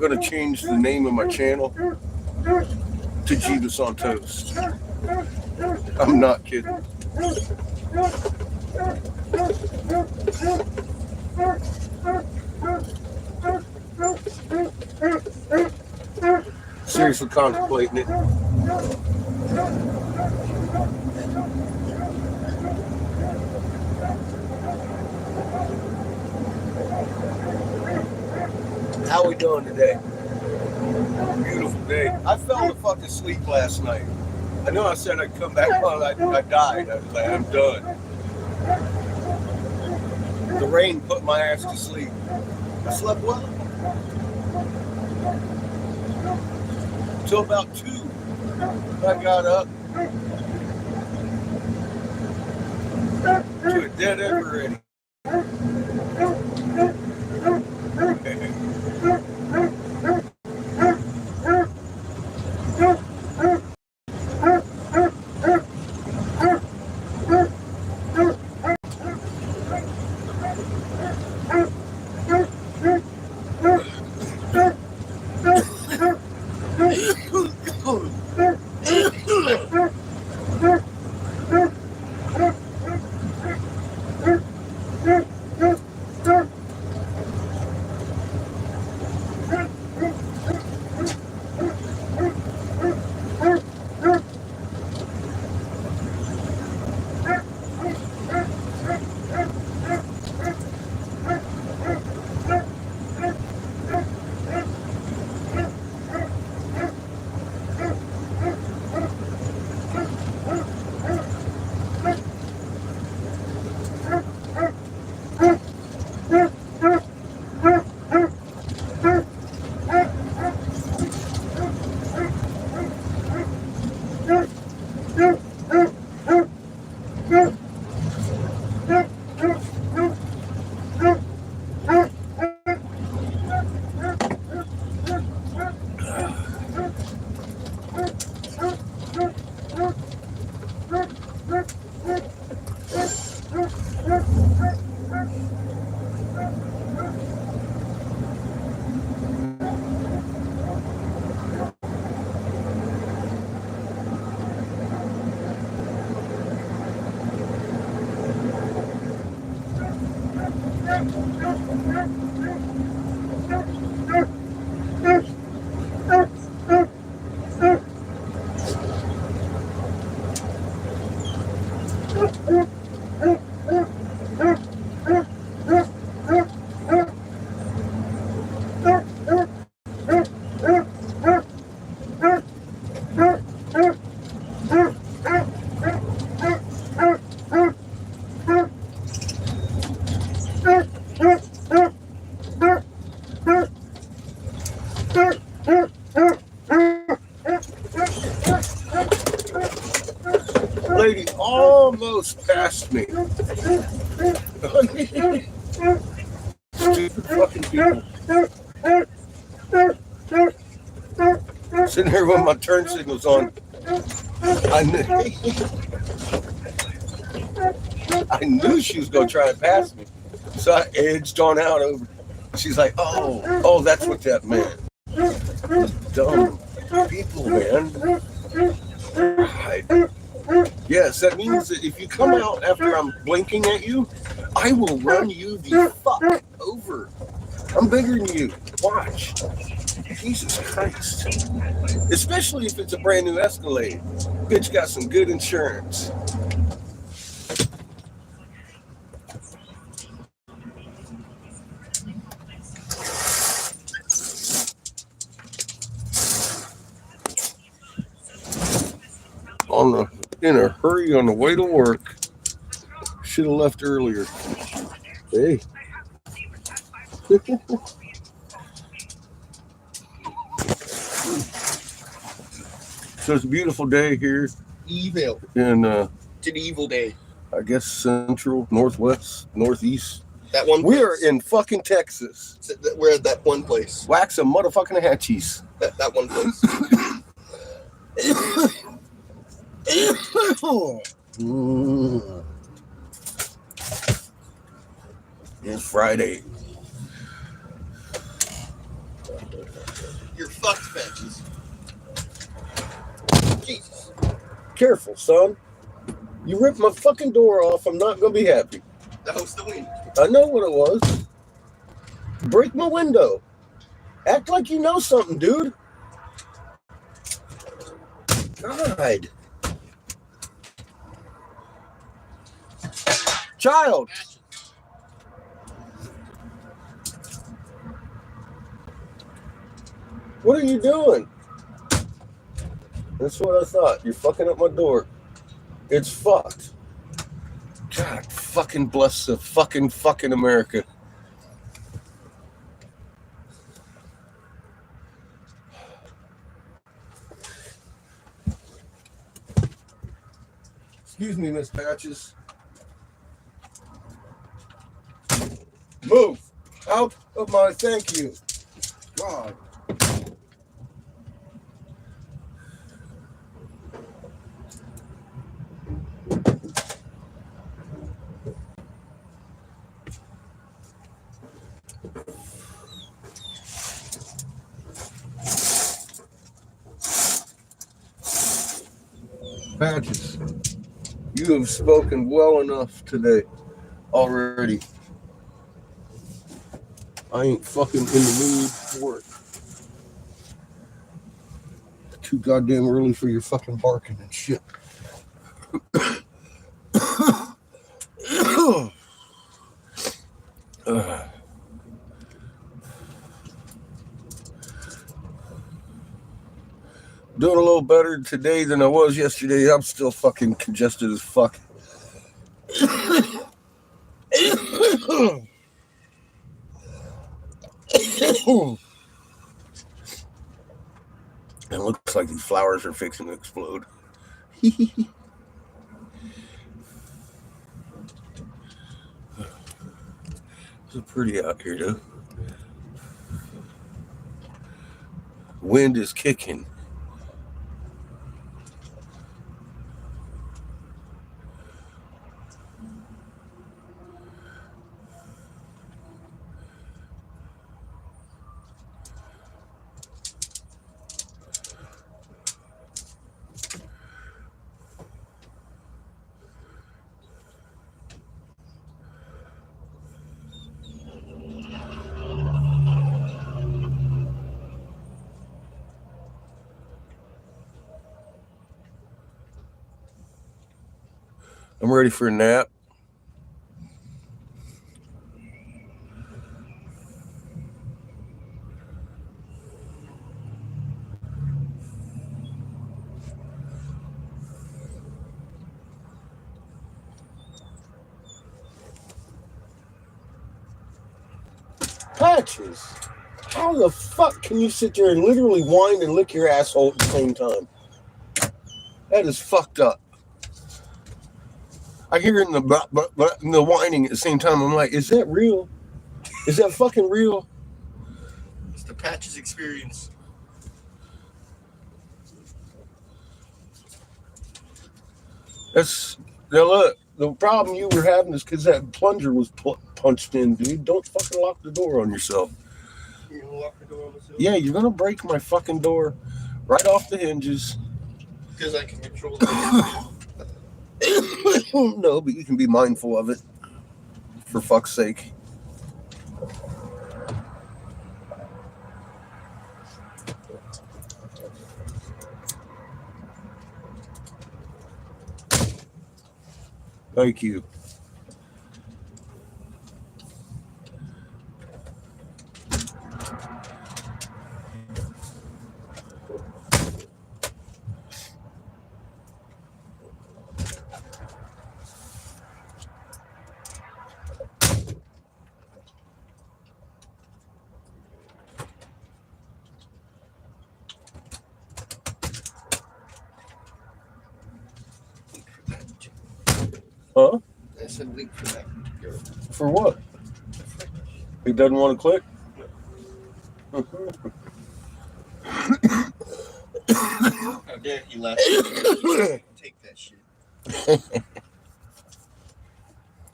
going to change the name of my channel to Jebus On Toast. I'm not kidding. Seriously contemplating it. How we doing today? Beautiful day. I fell the fuck asleep last night. I know I said I'd come back on. I died. I was like, I'm done. The rain put my ass to sleep. I slept well. Till about 2. I got up to a dead ever end. Lady almost passed me. Stupid fucking people. Sitting here with my turn signals on. I knew she was going to try and pass me. So I edged on out over. She's like, oh, that's what that meant. Dumb people, man. Yes, that means that if you come out after I'm blinking at you, I will run you the fuck over. I'm bigger than you. Watch. Jesus Christ. Especially if it's a brand new Escalade. Bitch got some good insurance. In a hurry on the way to work. Should have left earlier. Hey. So it's a beautiful day here. Evil. In It's an evil day. I guess central, northwest, northeast. That one We place. are in fucking Texas. We're at that one place. Wax some motherfucking hatchies. That one place. It's Friday. fucked, Patches. Jesus. Careful, son. You ripped my fucking door off. I'm not gonna be happy. That was the wind. I know what it was. Break my window. Act like you know something, dude. God. Child. What are you doing? That's what I thought. You're fucking up my door. It's fucked. God fucking bless the fucking America. Excuse me, Miss Patches. Move out of my thank you. God. Patches, you have spoken well enough today already. I ain't fucking in the mood for it. Too goddamn early for your fucking barking and shit. Doing a little better today than I was yesterday. I'm still fucking congested as fuck. It looks like these flowers are fixing to explode. It's pretty out here, though. Wind is kicking. I'm ready for a nap. Patches, how the fuck can you sit there and literally whine and lick your asshole at the same time? That is fucked up. I hear in the whining at the same time. I'm like, is that real? Is that fucking real? It's the Patches experience. That's now look. The problem you were having is because that plunger was punched in, dude. Don't fucking lock the door on yourself. You're gonna lock the door on myself? Yeah, you're gonna break my fucking door right off the hinges. Because I can control the No, but you can be mindful of it. For fuck's sake. Thank you. Huh? I said wait for that. For what? He doesn't want to click? How dare he laugh? Take that shit.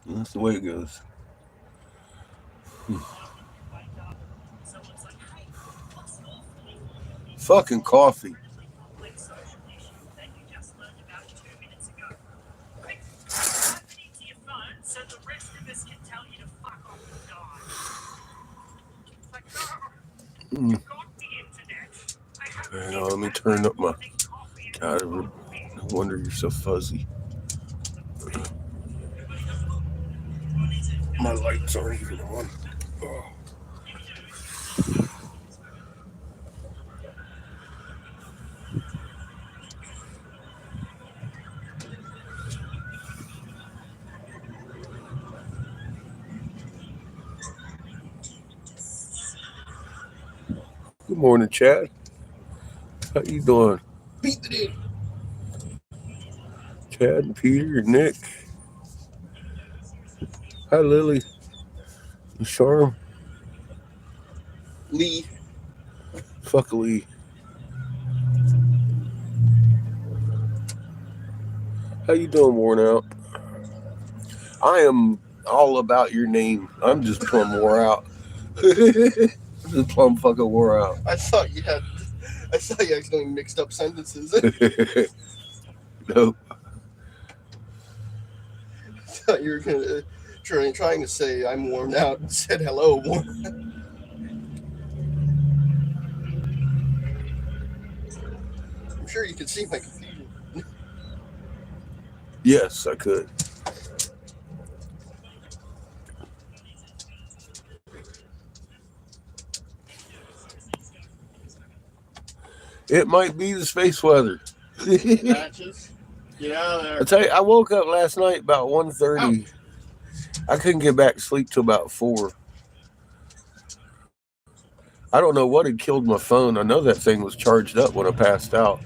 That's the way it goes. Fucking coffee. Hang on, let me turn up my... God, no wonder you're so fuzzy. My lights aren't even on. Oh. Good morning, Chad. How you doing? Beat the dude. Chad and Peter and Nick. Hi, Lily. And Charm. Lee. Fuck Lee. How you doing, worn out? I am all about your name. I'm just plumb wore out. Just plumb fucking wore out. I thought you accidentally mixed up sentences. Nope. I thought you were gonna trying to say I'm worn out and said hello. I'm sure you can see my confusion. Yes, I could. It might be the space weather. Patches. Get out of there. I tell you, I woke up last night about 1:30. I couldn't get back to sleep till about 4. I don't know what had killed my phone. I know that thing was charged up when I passed out.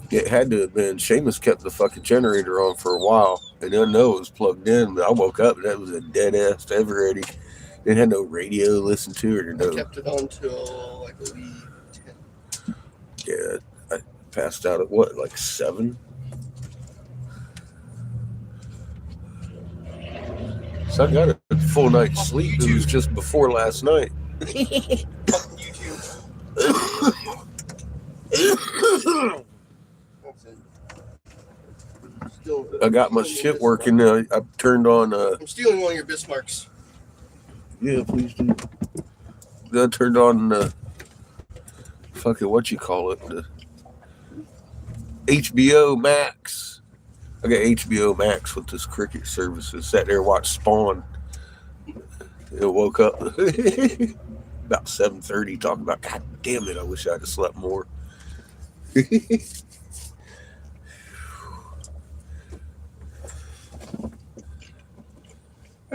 It had to have been. Seamus kept the fucking generator on for a while, and I know it was plugged in. But I woke up and that was a dead ass ever ready. It had no radio to listen to it or no. I kept it on till I believe 10. Yeah, I passed out at what, like 7? So I got a full night's sleep. It was just before last night. Fucking YouTube. I got my shit working now. I turned on. I'm stealing one of your Bismarcks. Yeah, please do. Then I turned on. Fucking what you call it? The HBO Max. I got HBO Max with this cricket services. Sat there and watched Spawn. I woke up about 7:30 talking about, God damn it, I wish I'd have slept more. I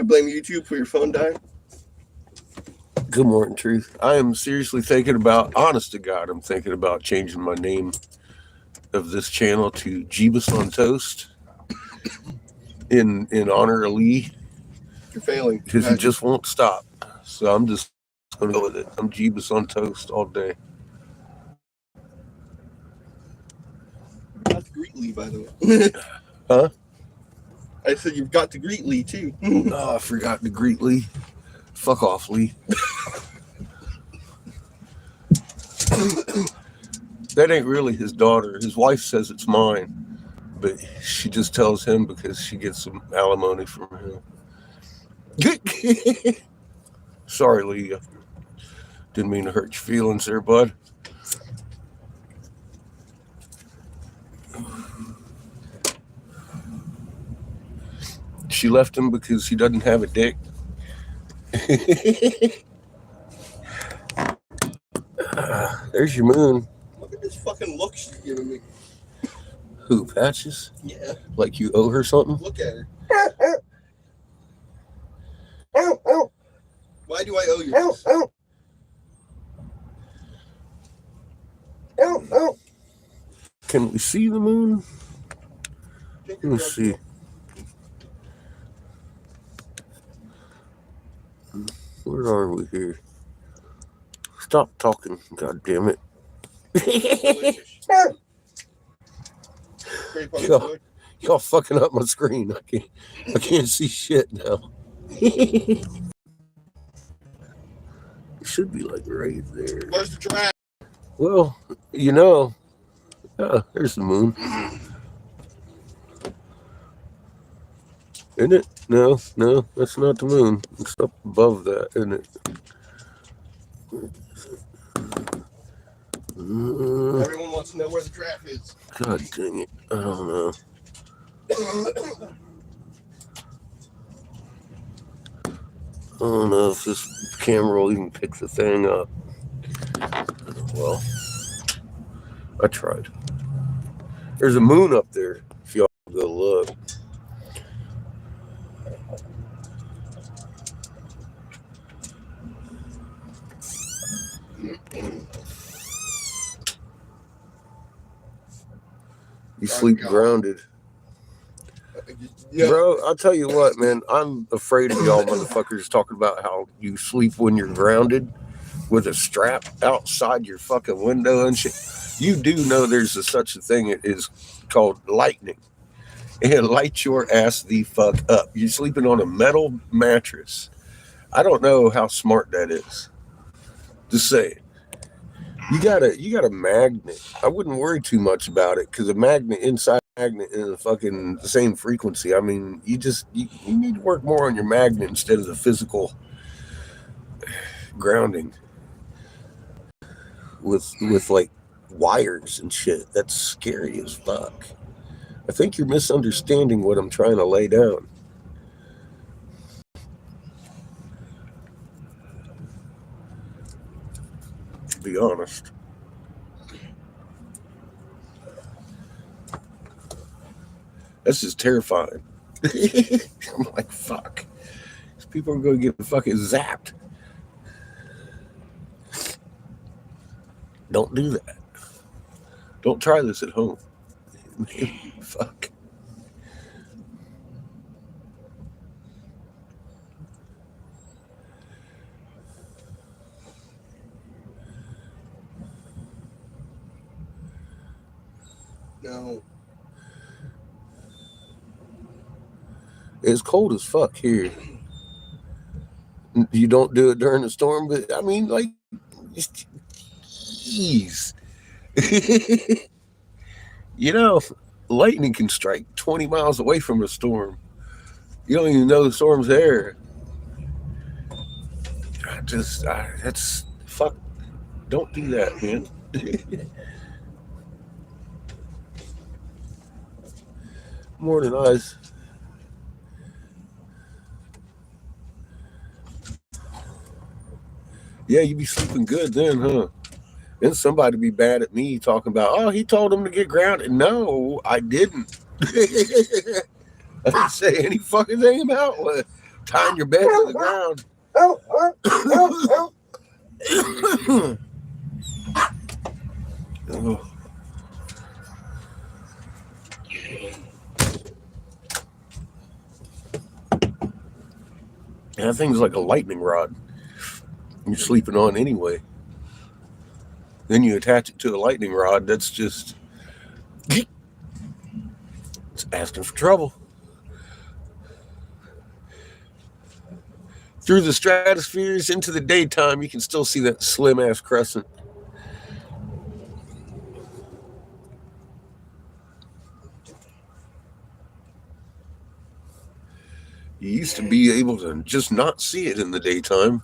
blame YouTube for your phone dying. Good morning, Truth. I am seriously thinking about, honest to God, I'm thinking about changing my name of this channel to Jebus On Toast in honor of Lee. You're failing. Because he just won't stop. So I'm just going to go with it. I'm Jebus On Toast all day. Got to greet Lee, by the way. Huh? I said you've got to greet Lee, too. Oh, I forgot to greet Lee. Fuck off, Lee. That ain't really his daughter. His wife says it's mine. But she just tells him because she gets some alimony from him. Sorry, Lee. Didn't mean to hurt your feelings there, bud. She left him because he doesn't have a dick. There's your moon. Look at this fucking look she's giving me. Who, Patches? Yeah. Like you owe her something? Look at her. Why do I owe you this? Can we see the moon? Let me see. Where are we here? Stop talking, god damn it. Y'all fucking up my screen. I can't see shit now. It should be like right there. Where's the giraffe? Well, there's the moon. Isn't it? No, that's not the moon. It's up above that, isn't it? Everyone wants to know where the trap is. God dang it. I don't know. I don't know if this camera will even pick the thing up. Well, I tried. There's a moon up there if y'all go look. You sleep grounded. Yeah. Bro, I'll tell you what, man. I'm afraid of y'all motherfuckers talking about how you sleep when you're grounded with a strap outside your fucking window and shit. You do know there's such a thing. It is called lightning. It lights your ass the fuck up. You're sleeping on a metal mattress. I don't know how smart that is. Just say it. You got a magnet. I wouldn't worry too much about it because a magnet inside a magnet is the same frequency. I mean, you need to work more on your magnet instead of the physical grounding with like wires and shit. That's scary as fuck. I think you're misunderstanding what I'm trying to lay down. To be honest. That's just terrifying. I'm like, fuck. These people are going to get fucking zapped. Don't do that. Don't try this at home. Fuck. No. It's cold as fuck here. You don't do it during the storm, but I mean, like, jeez. Lightning can strike 20 miles away from a storm. You don't even know the storm's there. That's fuck. Don't do that, man. Morning, eyes. Yeah, you be sleeping good then, huh? Then somebody be bad at me talking about, oh, he told him to get grounded. No, I didn't. I didn't say any fucking thing about tying your bed to the ground. Oh. That thing's like a lightning rod. You're sleeping on anyway. Then you attach it to a lightning rod. That's just it's asking for trouble. Through the stratospheres into the daytime, you can still see that slim ass crescent. You used to be able to just not see it in the daytime.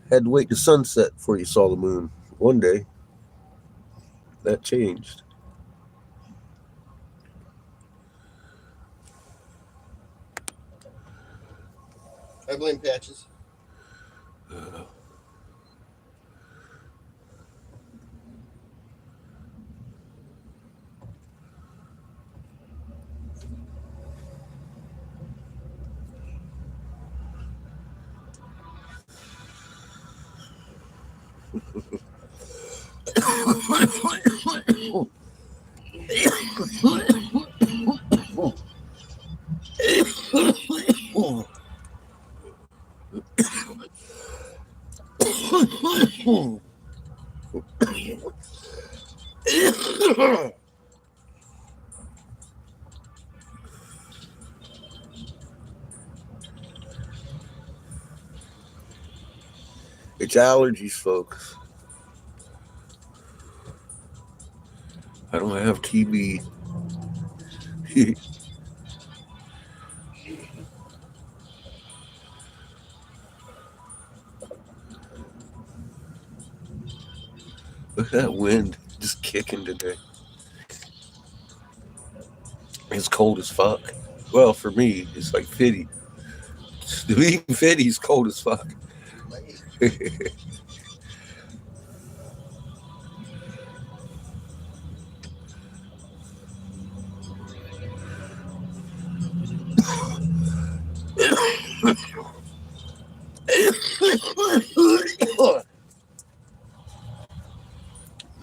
Had to wait to sunset before you saw the moon. One day, that changed. I blame Patches. It's allergies, folks. I don't have TB. Look at that wind just kicking today. It's cold as fuck. Well, for me, it's like 50. Being 50 is cold as fuck.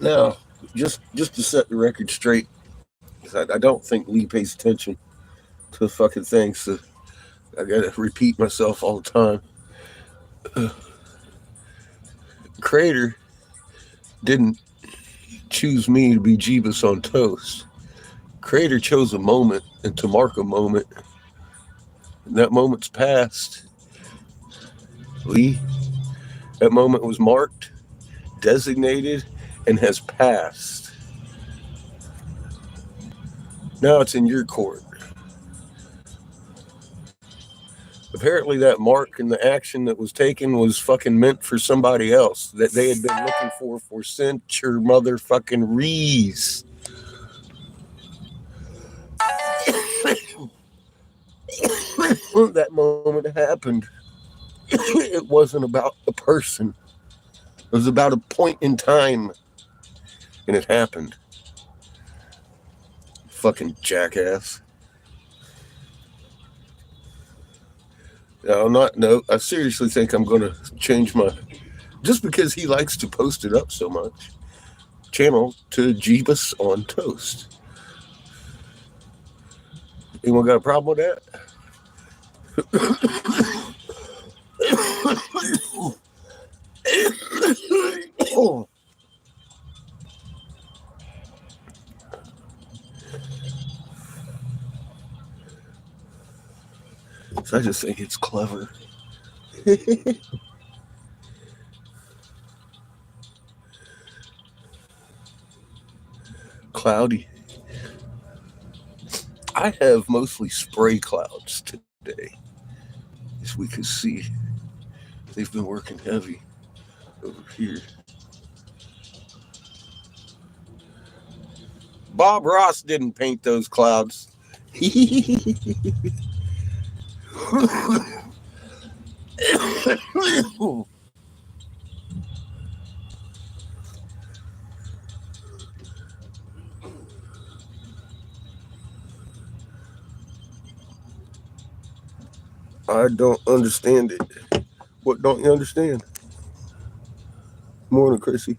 Now, just to set the record straight, I don't think Lee pays attention to the fucking thing, so I gotta repeat myself all the time. Creator didn't choose me to be Jebus on Toast. Creator chose a moment and to mark a moment. And that moment's passed. Lee, that moment was marked, designated, and has passed. Now it's in your court. Apparently that mark and the action that was taken was fucking meant for somebody else that they had been looking for century motherfucking rees. When that moment happened, it wasn't about a person. It was about a point in time. And it happened. Fucking jackass. No, I seriously think I'm going to change my, just because he likes to post it up so much, channel to Jebus On Toast. Anyone got a problem with that? So I just think it's clever. Cloudy. I have mostly spray clouds today, as we can see. They've been working heavy over here. Bob Ross didn't paint those clouds. I don't understand it. What don't you understand? Morning, Chrissy.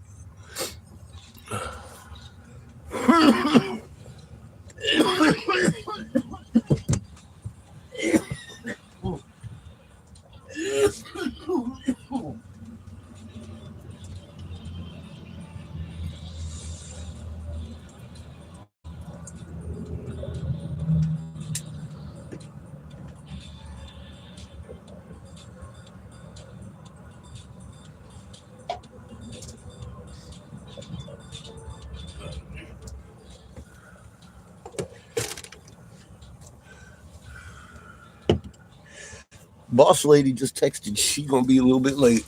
Boss lady just texted she gonna be a little bit late.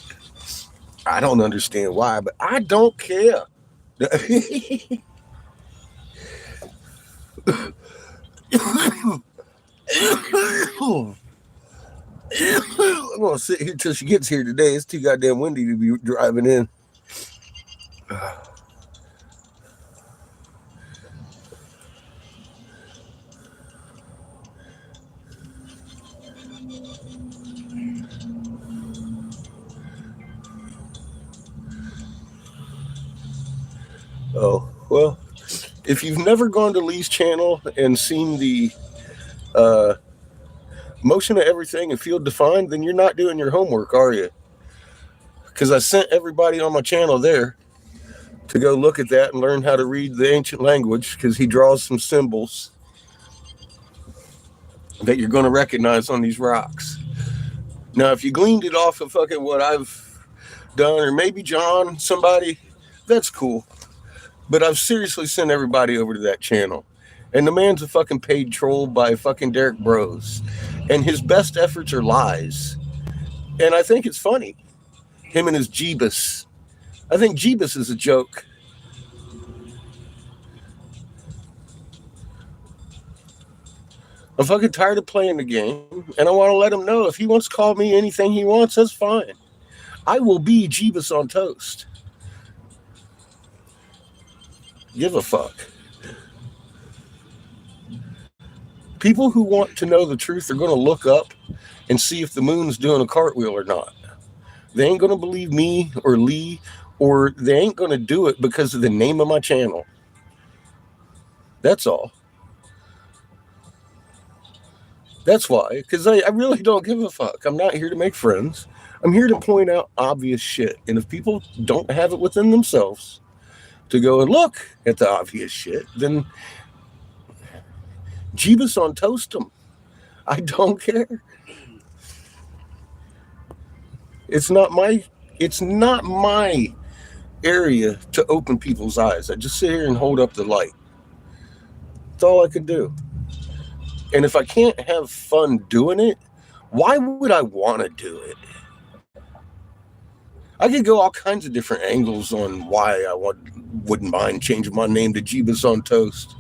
I don't understand why, but I don't care. I'm gonna sit here till she gets here today. It's too goddamn windy to be driving in. Oh, well, if you've never gone to Lee's channel and seen the motion of everything and field defined, then you're not doing your homework, are you? Because I sent everybody on my channel there to go look at that and learn how to read the ancient language, because he draws some symbols that you're going to recognize on these rocks. Now, if you gleaned it off of fucking what I've done, or maybe John, somebody, that's cool. But I've seriously sent everybody over to that channel. And the man's a fucking paid troll by fucking Derek Bros. And his best efforts are lies. And I think it's funny. Him and his Jebus. I think Jebus is a joke. I'm fucking tired of playing the game, and I want to let him know if he wants to call me anything he wants, that's fine. I will be Jebus on Toast. Give a fuck. People who want to know the truth are going to look up and see if the moon's doing a cartwheel or not. They ain't going to believe me or Lee, or they ain't going to do it because of the name of my channel. That's all. That's why, because I really don't give a fuck. I'm not here to make friends. I'm here to point out obvious shit. And if people don't have it within themselves to go and look at the obvious shit, then Jebus on Toast them. I don't care. It's not my area to open people's eyes. I just sit here and hold up the light. That's all I can do. And if I can't have fun doing it, why would I want to do it? I could go all kinds of different angles on why I wouldn't mind changing my name to Jebus on Toast.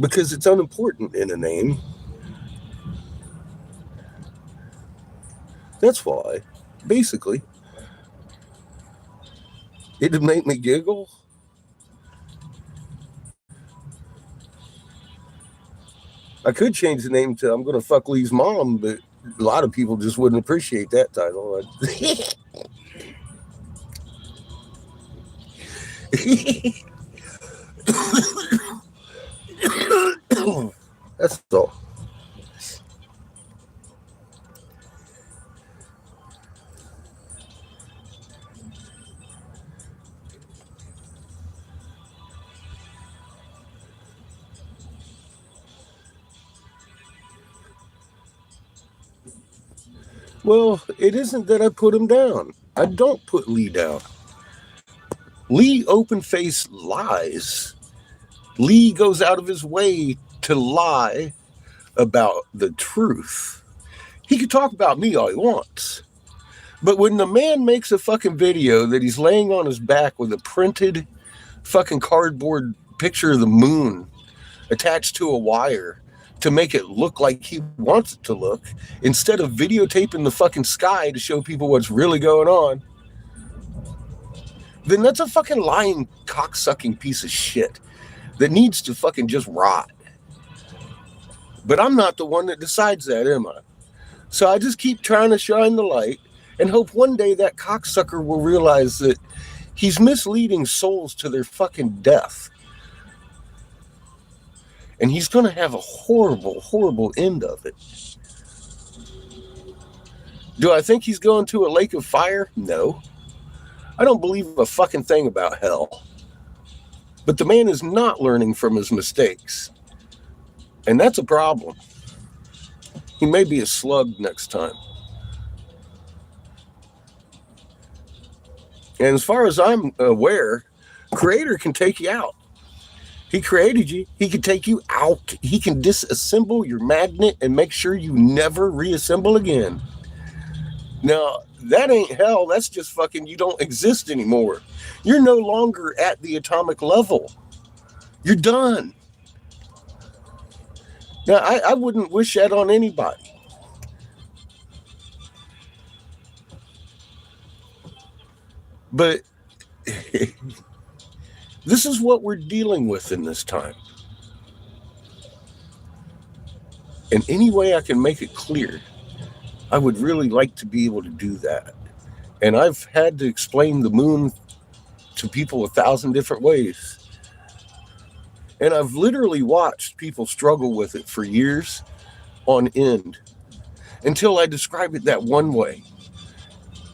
Because it's unimportant in a name. That's why, basically. It'd make me giggle. I could change the name to I'm going to fuck Lee's mom, but a lot of people just wouldn't appreciate that title. That's all. Well, it isn't that I put him down. I don't put Lee down. Lee open-faced lies. Lee goes out of his way to lie about the truth. He can talk about me all he wants. But when the man makes a fucking video that he's laying on his back with a printed fucking cardboard picture of the moon attached to a wire to make it look like he wants it to look, instead of videotaping the fucking sky to show people what's really going on, then that's a fucking lying, cocksucking piece of shit that needs to fucking just rot. But I'm not the one that decides that, am I? So I just keep trying to shine the light and hope one day that cocksucker will realize that he's misleading souls to their fucking death. And he's going to have a horrible, horrible end of it. Do I think he's going to a lake of fire? No. I don't believe a fucking thing about hell. But the man is not learning from his mistakes. And that's a problem. He may be a slug next time. And as far as I'm aware, Creator can take you out. He created you. He can take you out. He can disassemble your magnet and make sure you never reassemble again. Now, that ain't hell. That's just fucking you don't exist anymore. You're no longer at the atomic level. You're done. Now, I wouldn't wish that on anybody. But this is what we're dealing with in this time. And any way I can make it clear, I would really like to be able to do that. And I've had to explain the moon to people 1,000 different ways. And I've literally watched people struggle with it for years on end until I describe it that one way.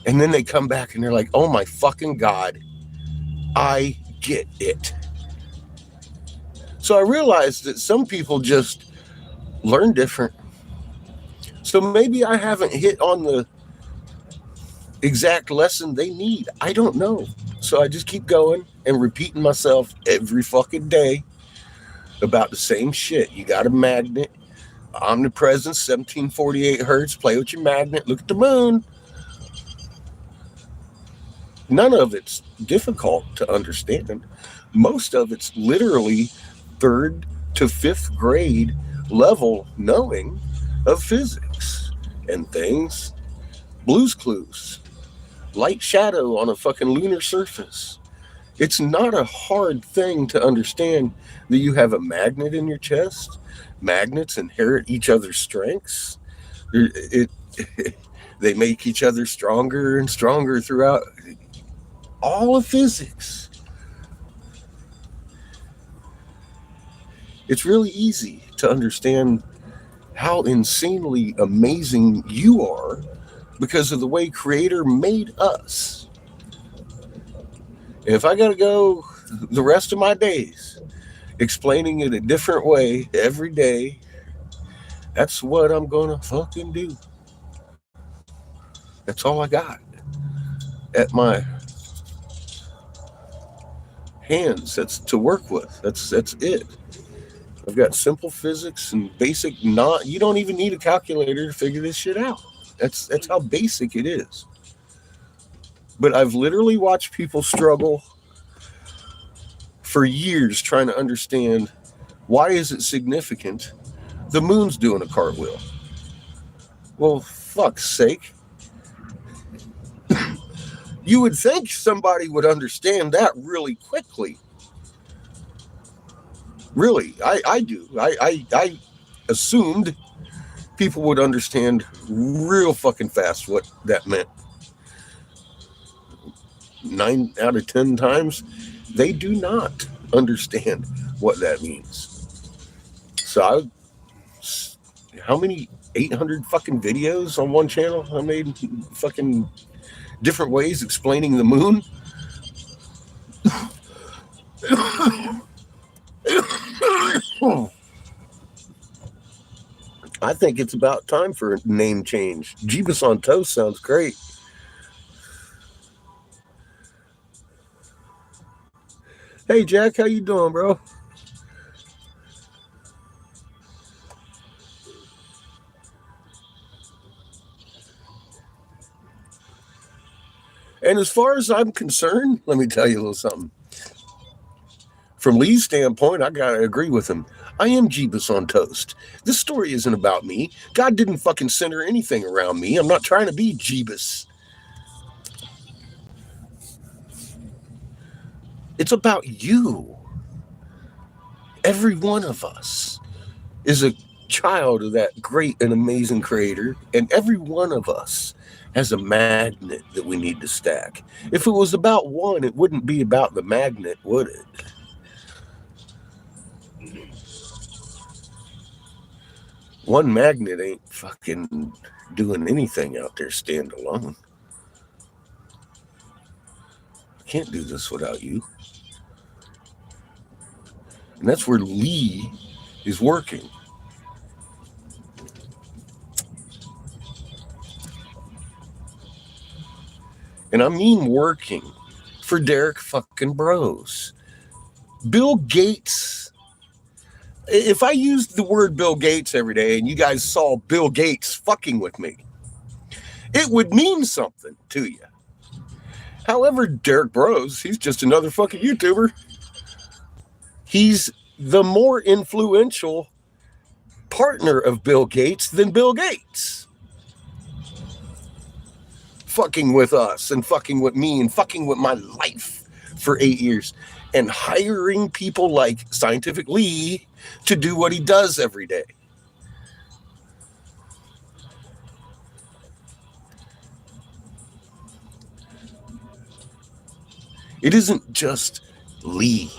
And then they come back and they're like, oh my fucking God, I get it. So I realized that some people just learn different. So maybe I haven't hit on the exact lesson they need. I don't know. So I just keep going and repeating myself every fucking day about the same shit. You got a magnet, omnipresence, 1748 hertz, play with your magnet, look at the moon. None of it's difficult to understand. Most of it's literally third to fifth grade level knowing of physics and things. Blue's Clues, light shadow on a fucking lunar surface. It's not a hard thing to understand that you have a magnet in your chest. Magnets inherit each other's strengths. They make each other stronger and stronger throughout all of physics. It's really easy to understand how insanely amazing you are because of the way Creator made us. And if I got to go the rest of my days explaining it a different way every day, that's what I'm going to fucking do. That's all I got at my hands. That's to work with. That's it. I've got simple physics and basic not. You don't even need a calculator to figure this shit out. That's how basic it is. But I've literally watched people struggle for years trying to understand why is it significant the moon's doing a cartwheel. Well, fuck's sake. You would think somebody would understand that really quickly. Really, I do. I assumed people would understand real fucking fast what that meant. 9 out of 10 times, they do not understand what that means. So how many 800 fucking videos on one channel I made fucking different ways explaining the moon? I think it's about time for a name change. Jebus On Toast sounds great. Hey Jack, how you doing, bro? And as far as I'm concerned, let me tell you a little something. From Lee's standpoint, I gotta agree with him. I am Jebus On Toast. This story isn't about me. God didn't fucking center anything around me. I'm not trying to be Jebus. It's about you. Every one of us is a child of that great and amazing Creator, and every one of us has a magnet that we need to stack. If it was about one, it wouldn't be about the magnet, would it? One magnet ain't fucking doing anything out there standalone. I can't do this without you. And that's where Lee is working. And I mean working for Derek fucking Bros. Bill Gates. If I used the word Bill Gates every day and you guys saw Bill Gates fucking with me, it would mean something to you. However, Derek Bros, he's just another fucking YouTuber. He's the more influential partner of Bill Gates than Bill Gates. Fucking with us and fucking with me and fucking with my life for 8 years and hiring people like Scientific Lee to do what he does every day. It isn't just Lee.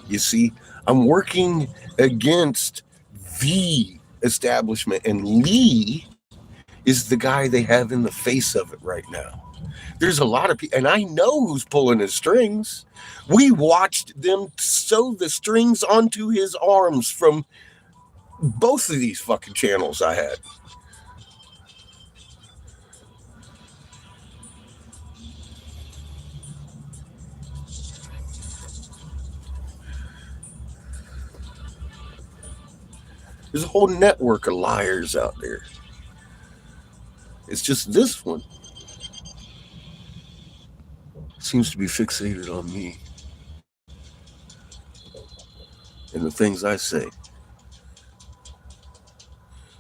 You see, I'm working against the establishment, and Lee is the guy they have in the face of it right now. There's a lot of people, and I know who's pulling his strings. We watched them sew the strings onto his arms from both of these fucking channels I had. There's a whole network of liars out there. It's just this one seems to be fixated on me and the things I say.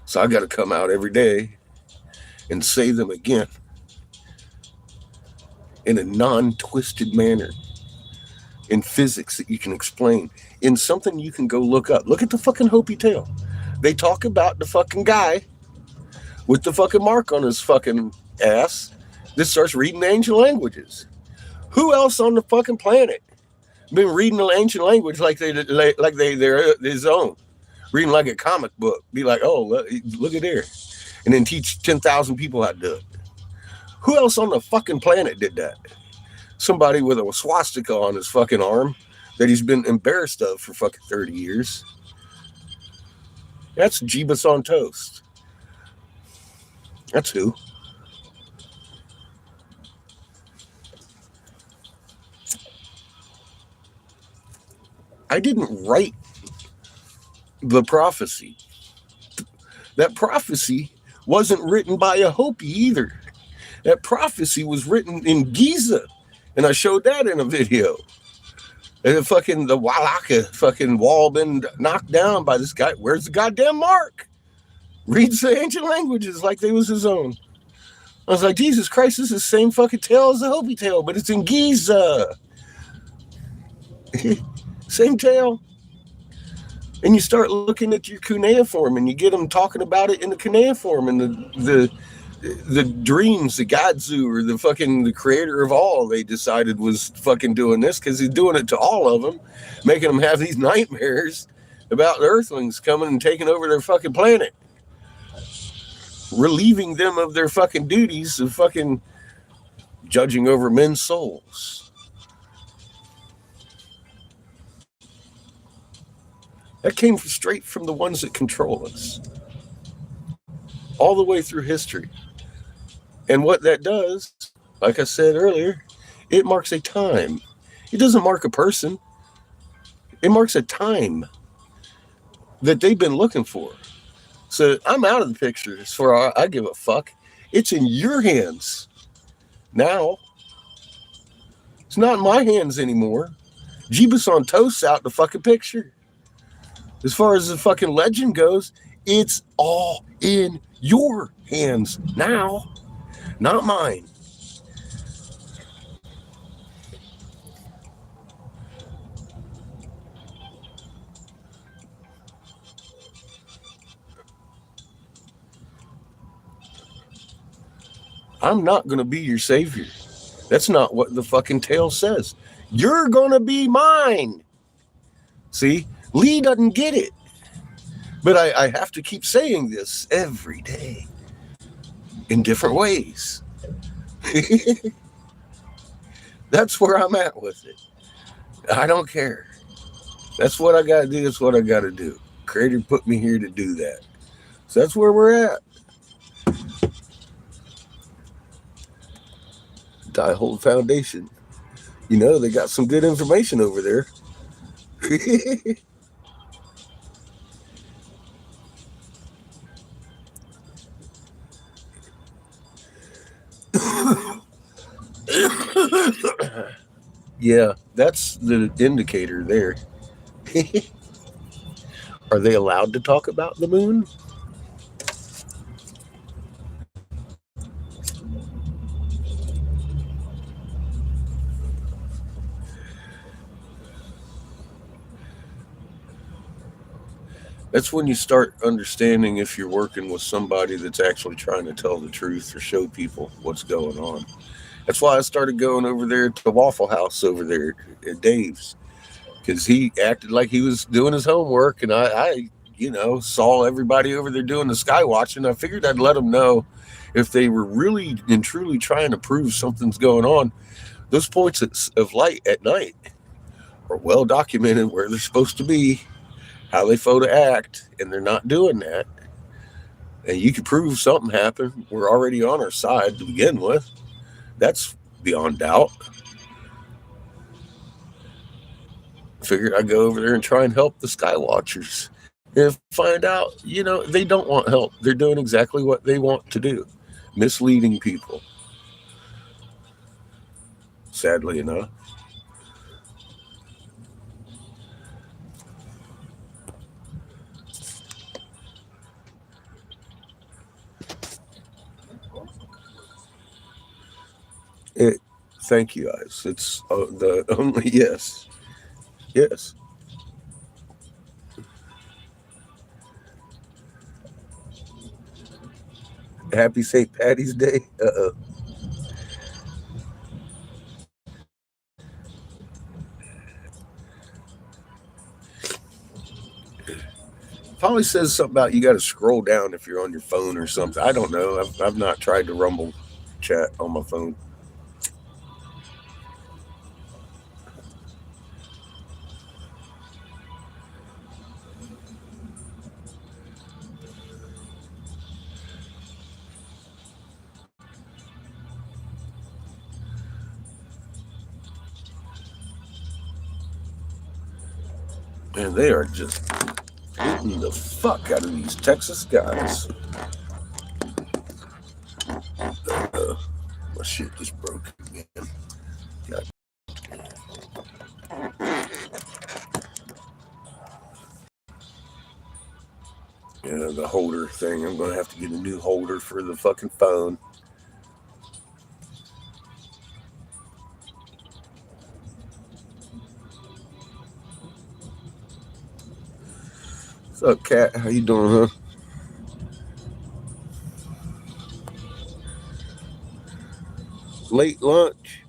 So I got to come out every day and say them again in a non-twisted manner, in physics that you can explain, in something you can go look up. Look at the fucking Hopi tail. They talk about the fucking guy with the fucking mark on his fucking ass that starts reading ancient languages. Who else on the fucking planet been reading an ancient language like they're his own? Reading like a comic book. Be like, oh, look at there. And then teach 10,000 people how to do it. Who else on the fucking planet did that? Somebody with a swastika on his fucking arm that he's been embarrassed of for fucking 30 years. That's Jebus On Toast. That's who. I didn't write the prophecy. That prophecy wasn't written by a Hopi either. That prophecy was written in Giza. And I showed that in a video. And the Walaka fucking wall been knocked down by this guy. Where's the goddamn mark? Reads the ancient languages like they was his own. I was like, Jesus Christ, this is the same fucking tail as the Hopi tail, but it's in Giza. Same tail. And you start looking at your cuneiform and you get them talking about it in the cuneiform and the dreams, the Godzu or the creator of all, they decided was fucking doing this because he's doing it to all of them, making them have these nightmares about the earthlings coming and taking over their fucking planet, relieving them of their fucking duties of fucking judging over men's souls. That came straight from the ones that control us, all the way through history. And what that does, like I said earlier, it marks a time. It doesn't mark a person. It marks a time that they've been looking for. So I'm out of the picture as far as I give a fuck. It's in your hands now. It's not in my hands anymore. Jebus On Toast's out the fucking picture. As far as the fucking legend goes, it's all in your hands now, not mine. I'm not going to be your savior. That's not what the fucking tale says. You're going to be mine. See? Lee doesn't get it. But I have to keep saying this every day in different ways. That's where I'm at with it. I don't care. That's what I got to do. That's what I got to do. Creator put me here to do that. So that's where we're at. Die Hold Foundation. You know, they got some good information over there. Yeah, that's the indicator there. Are they allowed to talk about the moon? That's when you start understanding if you're working with somebody that's actually trying to tell the truth or show people what's going on. That's why I started going over there to the Waffle House over there at Dave's, because he acted like he was doing his homework, and I saw everybody over there doing the sky watching. I figured I'd let them know if they were really and truly trying to prove something's going on. Those points of light at night are well documented where they're supposed to be, how they photo act, and they're not doing that. And you can prove something happened. We're already on our side to begin with. That's beyond doubt. Figured I'd go over there and try and help the Skywatchers. And find out, they don't want help. They're doing exactly what they want to do, misleading people, sadly enough. It, Thank you, guys. It's the only, yes. Yes. Happy St. Patty's Day. Probably says something about you got to scroll down if you're on your phone or something. I don't know. I've not tried to Rumble chat on my phone. And they are just hitting the fuck out of these Texas guys. My shit just broke again. God. Yeah, the holder thing. I'm going to have to get a new holder for the fucking phone. What's up, Cat? How you doing, huh? Late lunch?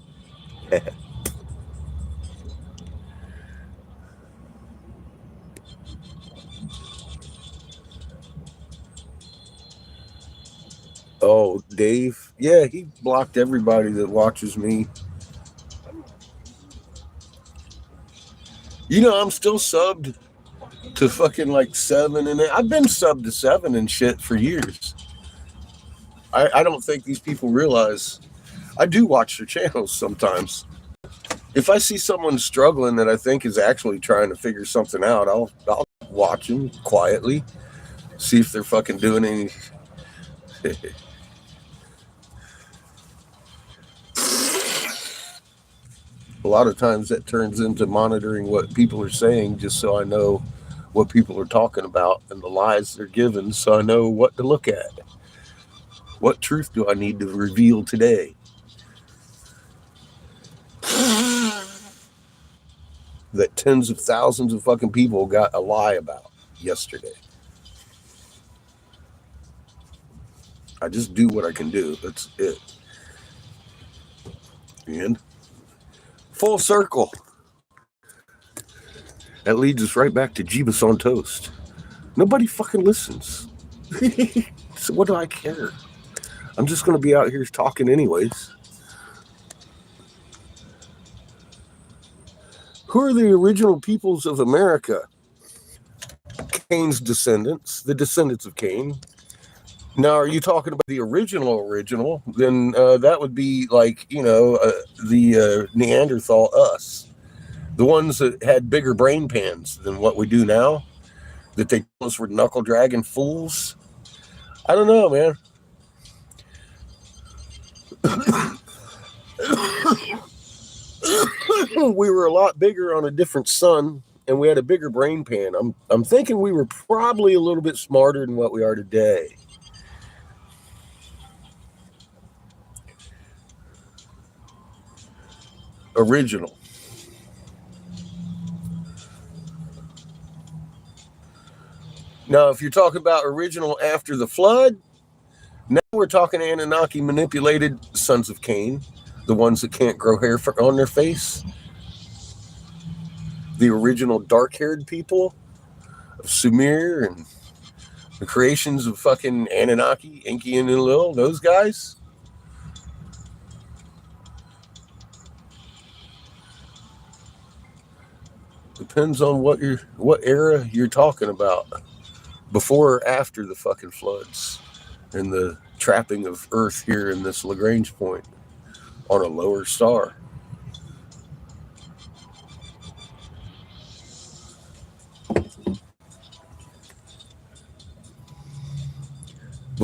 Oh, Dave? Yeah, he blocked everybody that watches me. I'm still subbed to fucking like 7, and I've been subbed to 7 and shit for years. I don't think these people realize I do watch their channels sometimes. If I see someone struggling that I think is actually trying to figure something out, I'll watch them quietly, see if they're fucking doing any. A lot of times that turns into monitoring what people are saying, just so I know what people are talking about and the lies they're given, so I know what to look at. What truth do I need to reveal today? That tens of thousands of fucking people got a lie about yesterday. I just do what I can do. That's it. And full circle. That leads us right back to Jebus On Toast. Nobody fucking listens. So what do I care? I'm just going to be out here talking anyways. Who are the original peoples of America? Cain's descendants, the descendants of Cain. Now, are you talking about the original? Then that would be like, the Neanderthal us. The ones that had bigger brain pans than what we do now. That they told us were knuckle dragging fools. I don't know, man. We were a lot bigger on a different sun, and we had a bigger brain pan. I'm thinking we were probably a little bit smarter than what we are today. Original. Now, if you're talking about original after the flood, now we're talking Anunnaki manipulated sons of Cain, the ones that can't grow hair on their face. The original dark-haired people of Sumer and the creations of fucking Anunnaki, Enki and Enlil, those guys. Depends on what era you're talking about. Before or after the fucking floods and the trapping of Earth here in this Lagrange point on a lower star.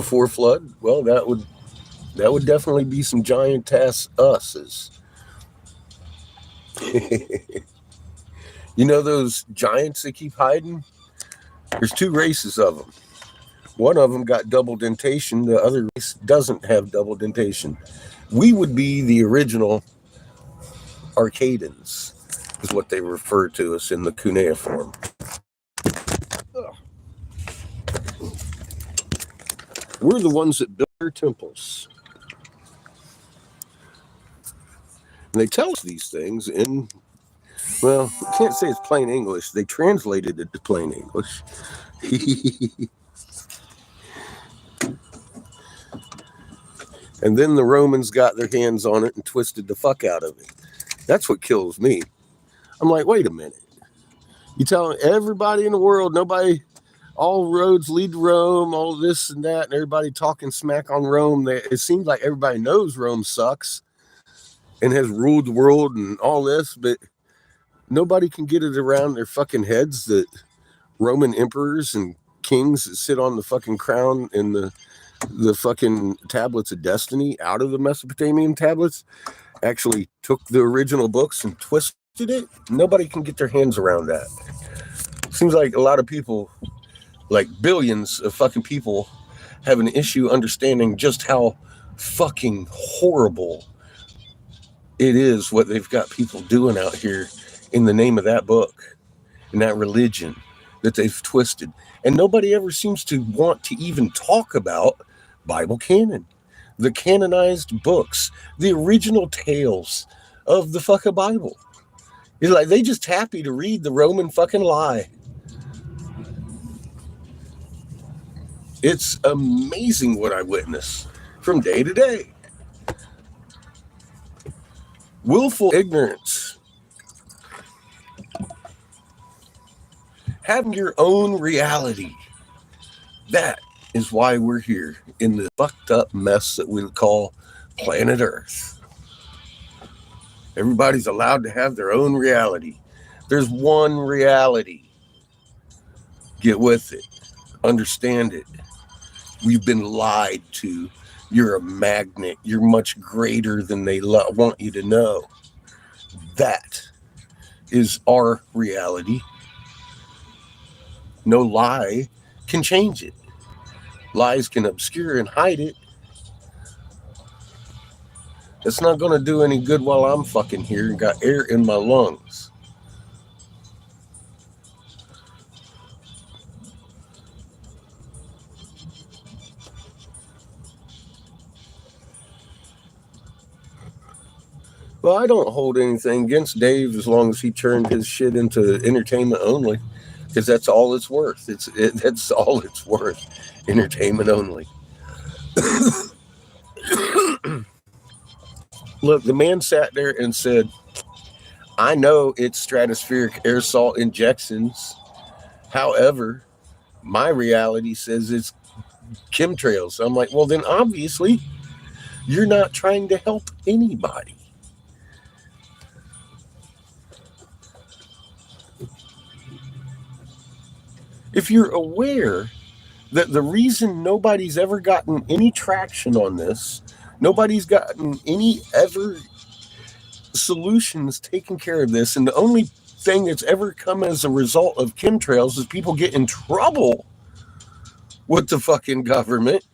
before flood, well, that would definitely be some giant ass us's. You know those giants that keep hiding? There's two races of them. One of them got double dentation. The other race doesn't have double dentation. We would be the original Arcadians, is what they refer to us in the cuneiform. We're the ones that built their temples. And they tell us these things in, well, I can't say it's plain English. They translated it to plain English. And then the Romans got their hands on it and twisted the fuck out of it. That's what kills me. I'm like, wait a minute. You telling everybody in the world, nobody, all roads lead to Rome, all this and that, and everybody talking smack on Rome. It seems like everybody knows Rome sucks and has ruled the world and all this, but nobody can get it around their fucking heads that Roman emperors and kings that sit on the fucking crown in the fucking tablets of destiny out of the Mesopotamian tablets actually took the original books and twisted it. Nobody can get their hands around that. Seems like a lot of people, like billions of fucking people, have an issue understanding just how fucking horrible it is what they've got people doing out here in the name of that book and that religion that they've twisted. And nobody ever seems to want to even talk about Bible canon, the canonized books, the original tales of the fucking Bible. It's like they just happy to read the Roman fucking lie. It's amazing what I witness from day to day. Willful ignorance. Having your own reality. That is why we're here in the fucked up mess that we call planet Earth. Everybody's allowed to have their own reality. There's one reality. Get with it. Understand it. We've been lied to. You're a magnet. You're much greater than they want you to know. That is our reality. No lie can change it. Lies can obscure and hide it. It's not going to do any good while I'm fucking here and got air in my lungs. Well, I don't hold anything against Dave as long as he turned his shit into entertainment only, because that's all it's worth. That's all it's worth. Entertainment only. Look, the man sat there and said, I know it's stratospheric air salt injections. However, my reality says it's chemtrails. I'm like, well, then obviously you're not trying to help anybody. If you're aware that the reason nobody's ever gotten any traction on this, nobody's gotten any ever solutions taking care of this, and the only thing that's ever come as a result of chemtrails is people get in trouble with the fucking government,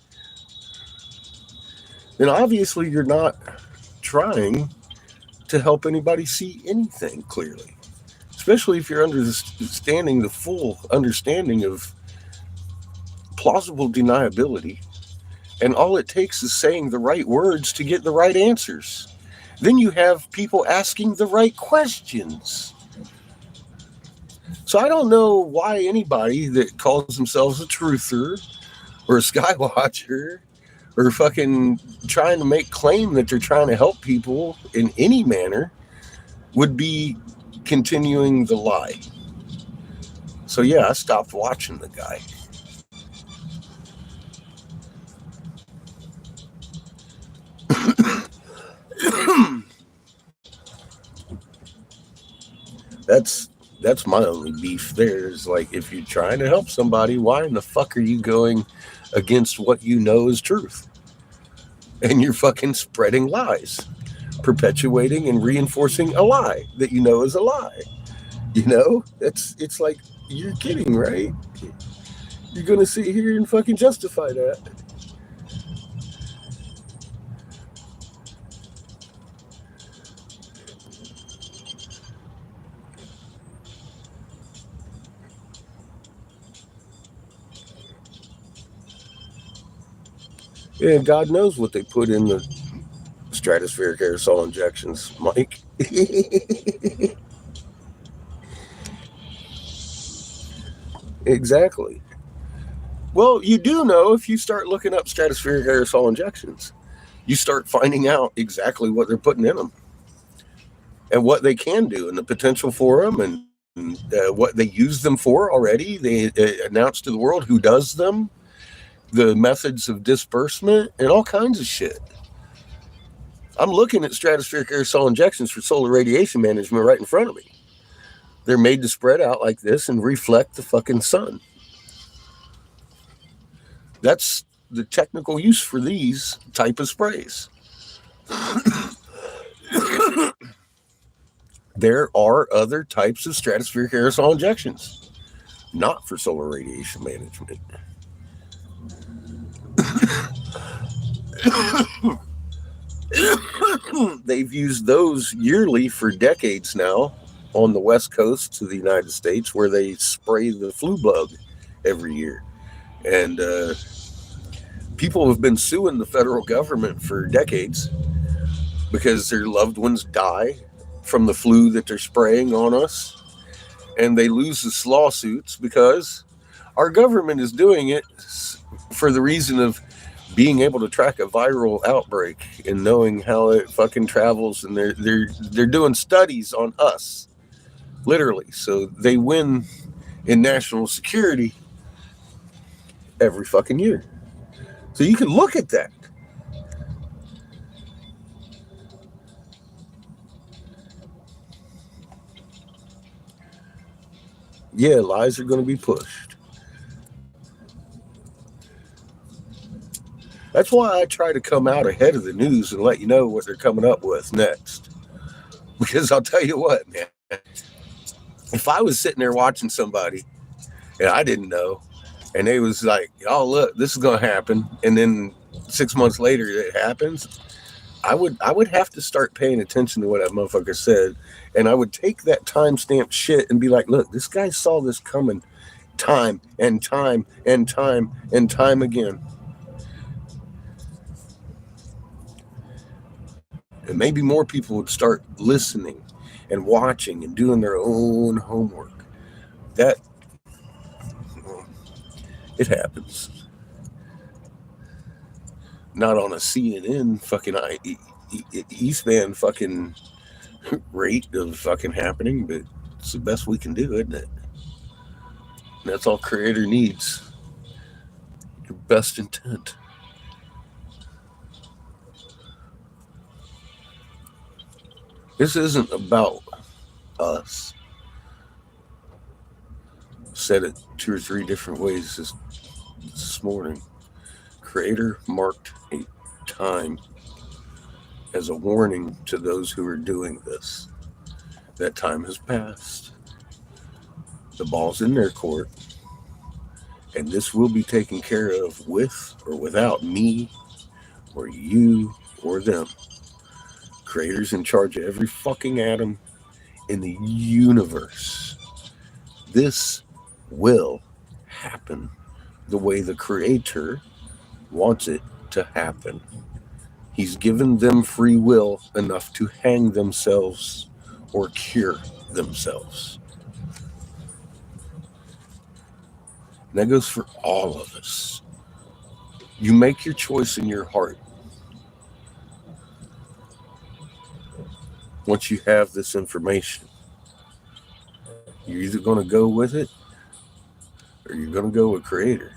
then obviously you're not trying to help anybody see anything clearly. Especially if you're understanding the full understanding of plausible deniability. And all it takes is saying the right words to get the right answers. Then you have people asking the right questions. So I don't know why anybody that calls themselves a truther or a skywatcher or fucking trying to make claim that they're trying to help people in any manner would be continuing the lie. So yeah, I stopped watching the guy. That's my only beef there is like, if you're trying to help somebody, why in the fuck are you going against what you know is truth? And you're fucking spreading lies, perpetuating and reinforcing a lie that you know is a lie. It's like, you're kidding, right? You're gonna sit here and fucking justify that. And God knows what they put in the stratospheric aerosol injections, Mike. Exactly. Well, you do know if you start looking up stratospheric aerosol injections. You start finding out exactly what they're putting in them and what they can do and the potential for them and what they use them for already. They announced to the world who does them, the methods of disbursement, and all kinds of shit. I'm looking at stratospheric aerosol injections for solar radiation management right in front of me. They're made to spread out like this and reflect the fucking sun. That's the technical use for these type of sprays. There are other types of stratospheric aerosol injections, not for solar radiation management. They've used those yearly for decades now on the west coast of the United States, where they spray the flu bug every year. And people have been suing the federal government for decades because their loved ones die from the flu that they're spraying on us. And they lose the lawsuits because our government is doing it for the reason of being able to track a viral outbreak and knowing how it fucking travels, and they're doing studies on us, literally. So they win in national security every fucking year. So you can look at that. Yeah, lies are going to be pushed. That's why I try to come out ahead of the news and let you know what they're coming up with next. Because I'll tell you what, man, if I was sitting there watching somebody and I didn't know, and they was like, "Oh, look, this is going to happen," and then 6 months later it happens, I would have to start paying attention to what that motherfucker said, and I would take that timestamp shit and be like, "Look, this guy saw this coming time and time and time and time again." And maybe more people would start listening and watching and doing their own homework. That it happens. Not on a CNN fucking Eastman fucking rate of fucking happening, but it's the best we can do, isn't it? And that's all creator needs. Your best intent. This isn't about us. Said it two or three different ways this morning. Creator marked a time as a warning to those who are doing this. That time has passed. The ball's in their court, and this will be taken care of with or without me or you or them. Creator's in charge of every fucking atom in the universe. This will happen the way the Creator wants it to happen. He's given them free will enough to hang themselves or cure themselves. And that goes for all of us. You make your choice in your heart. Once you have this information, you're either going to go with it or you're going to go with Creator.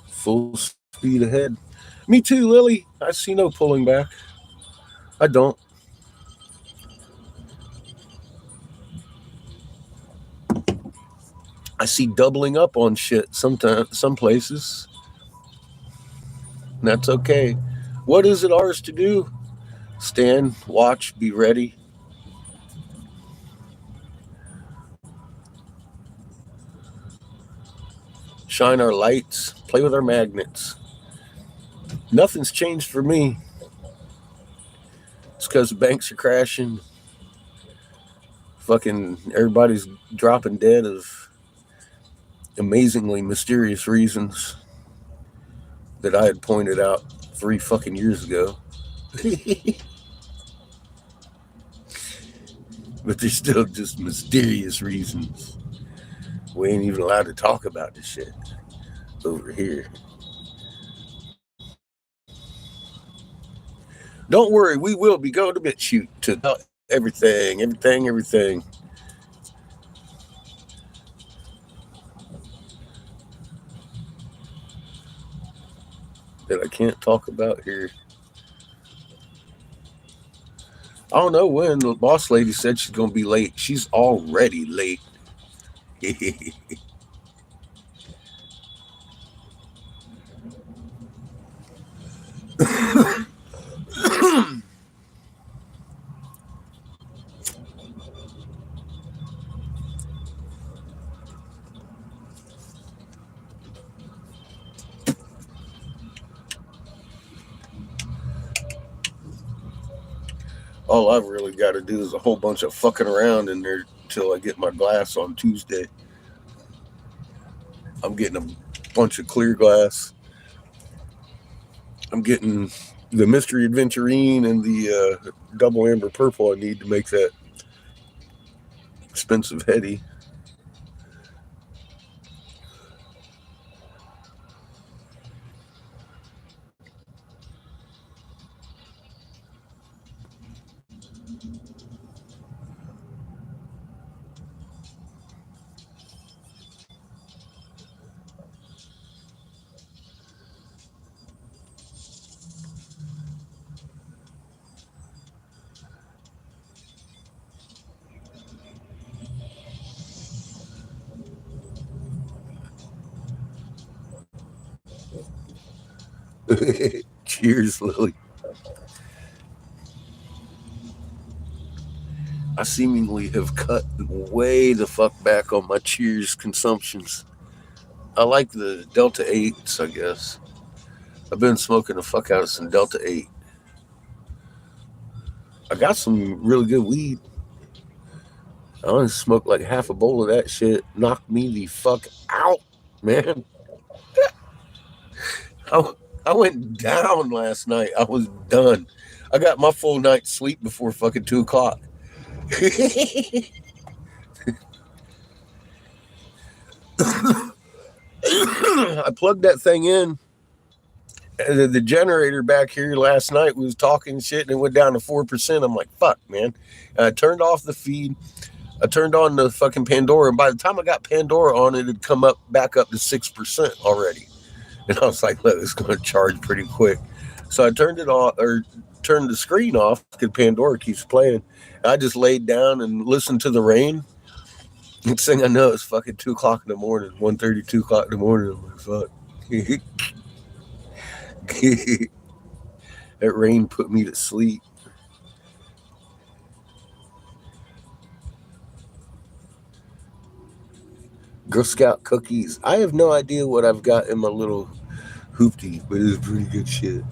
Full speed ahead. Me too, Lily. I see no pulling back. I don't. I see doubling up on shit sometimes, some places. And that's okay. What is it ours to do? Stand, watch, be ready. Shine our lights, play with our magnets. Nothing's changed for me. It's because the banks are crashing. Fucking everybody's dropping dead of amazingly mysterious reasons that I had pointed out 3 fucking years ago. But they're still just mysterious reasons. We ain't even allowed to talk about this shit over here. Don't worry, we will be going to BitChute to tell everything that I can't talk about here. I don't know when. The boss lady said she's going to be late. She's already late. All I've really got to do is a whole bunch of fucking around in there till I get my glass on Tuesday. I'm getting a bunch of clear glass. I'm getting the Mystery Adventurine and the double amber purple I need to make that expensive heady. Cheers, Lily. I seemingly have cut way the fuck back on my Cheers consumptions. I like the Delta 8s, I guess. I've been smoking the fuck out of some Delta 8. I got some really good weed. I only smoked like half a bowl of that shit. Knocked me the fuck out, man. I, I went down last night. I was done. I got my full night's sleep before fucking 2 o'clock. I plugged that thing in. The generator back here last night was talking shit and it went down to 4%. I'm like, fuck, man. And I turned off the feed. I turned on the fucking Pandora. And by the time I got Pandora on, it had come up back up to 6% already. And I was like, look, it's going to charge pretty quick. So I turned it off, or turned the screen off because Pandora keeps playing. I just laid down and listened to the rain. Next thing I know, it's fucking 2 o'clock in the morning, 1:30, 2 o'clock in the morning. I'm like, fuck. That rain put me to sleep. Girl Scout cookies. I have no idea what I've got in my little hoopty, but it's pretty good shit.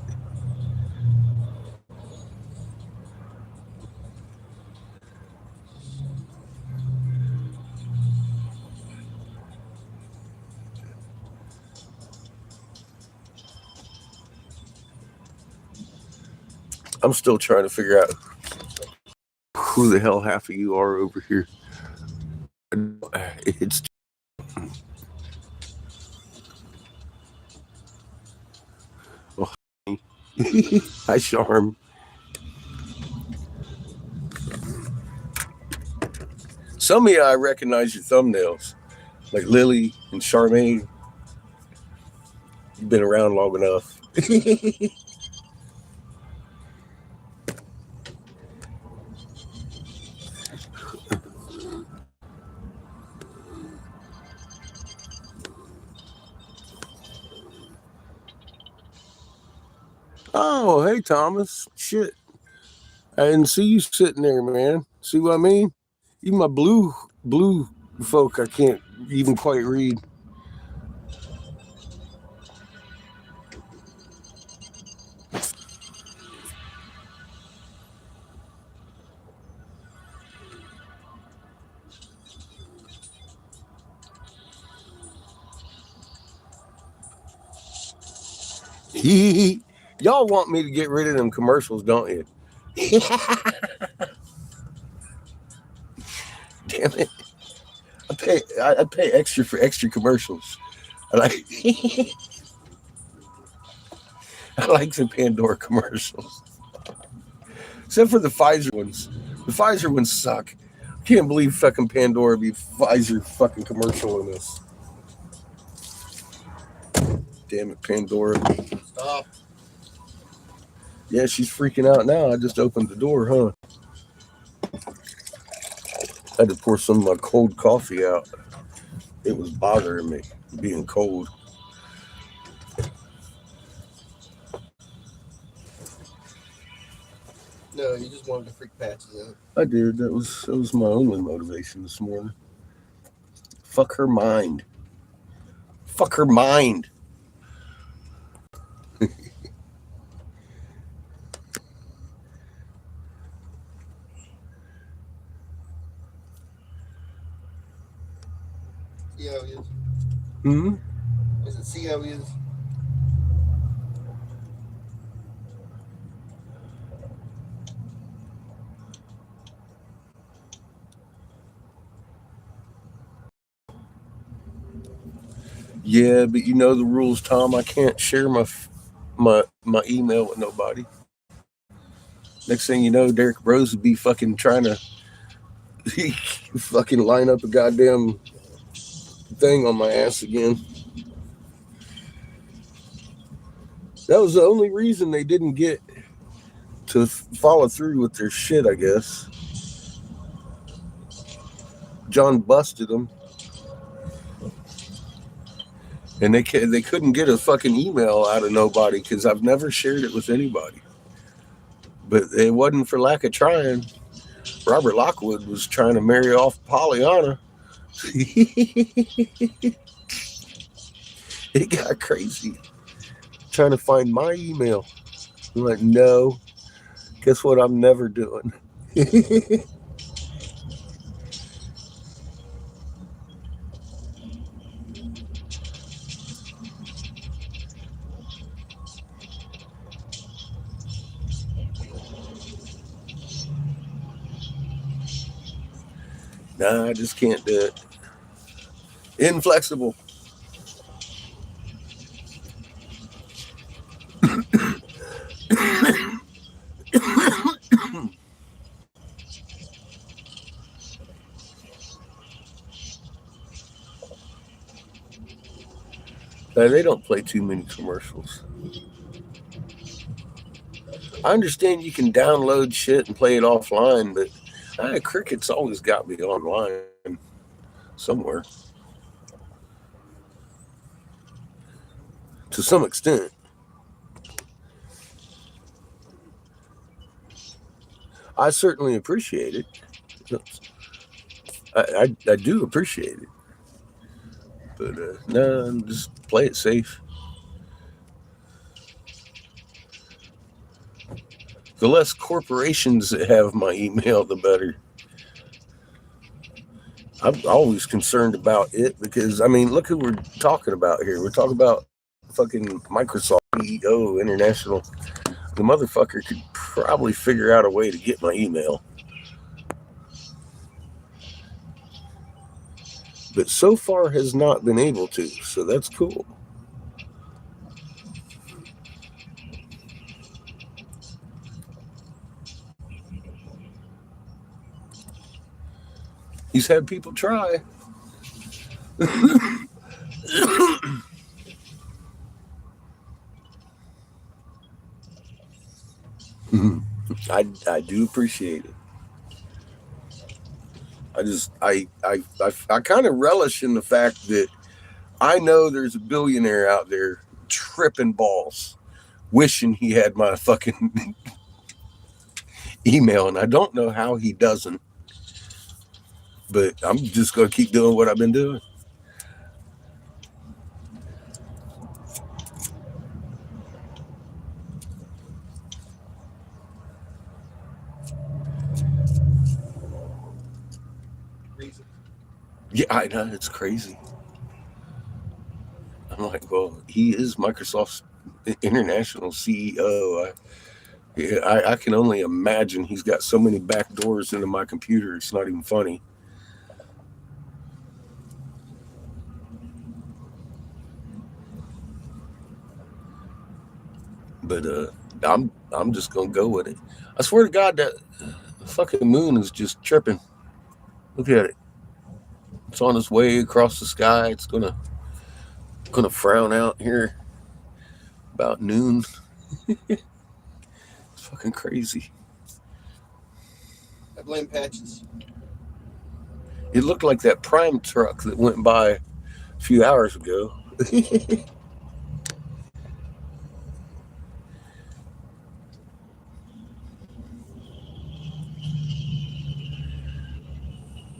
I'm still trying to figure out who the hell half of you are over here. It's oh, hi, Charm. Some of you I recognize your thumbnails, like Lily and Charmaine. You've been around long enough. Oh, hey, Thomas. Shit. I didn't see you sitting there, man. See what I mean? Even my blue folk, I can't even quite read. Y'all want me to get rid of them commercials, don't you? Damn it. I pay extra for extra commercials. I like I like the Pandora commercials. Except for the Pfizer ones. The Pfizer ones suck. I can't believe fucking Pandora be Pfizer fucking commercial in this. Damn it, Pandora. Stop. Yeah, she's freaking out now. I just opened the door, huh? I had to pour some of my cold coffee out. It was bothering me, being cold. No, you just wanted to freak patches out. I did. That was my only motivation this morning. Fuck her mind. Fuck her mind. See how he is? Hmm? Is it see how he is? Yeah, but you know the rules, Tom. I can't share my email with nobody. Next thing you know, Derek Rose would be fucking trying to fucking line up a goddamn thing on my ass again. That was the only reason they didn't get to follow through with their shit, I guess. John busted them, and they couldn't get a fucking email out of nobody because I've never shared it with anybody. But it wasn't for lack of trying. Robert Lockwood was trying to marry off Pollyanna. It got crazy. Trying to find my email. I'm like, no. Guess what I'm never doing? Nah, I just can't do it. Inflexible. They don't play too many commercials. I understand you can download shit and play it offline, but Cricket's always got me online somewhere. To some extent. I certainly appreciate it. I do appreciate it. But no, just play it safe. The less corporations that have my email, the better. I'm always concerned about it because, I mean, look who we're talking about here. We're talking about fucking Microsoft CEO International. The motherfucker could probably figure out a way to get my email. But so far has not been able to, so that's cool. He's had people try. I do appreciate it. I kind of relish in the fact that I know there's a billionaire out there tripping balls, wishing he had my fucking email, and I don't know how he doesn't. But I'm just gonna keep doing what I've been doing. Yeah, I know, it's crazy. I'm like, well, he is Microsoft's international CEO. I can only imagine he's got so many back doors into my computer. It's not even funny. But I'm just gonna go with it. I swear to God, that fucking moon is just tripping. Look at it. It's on its way across the sky. It's gonna frown out here about noon. It's fucking crazy. I blame Patches. It looked like that Prime truck that went by a few hours ago.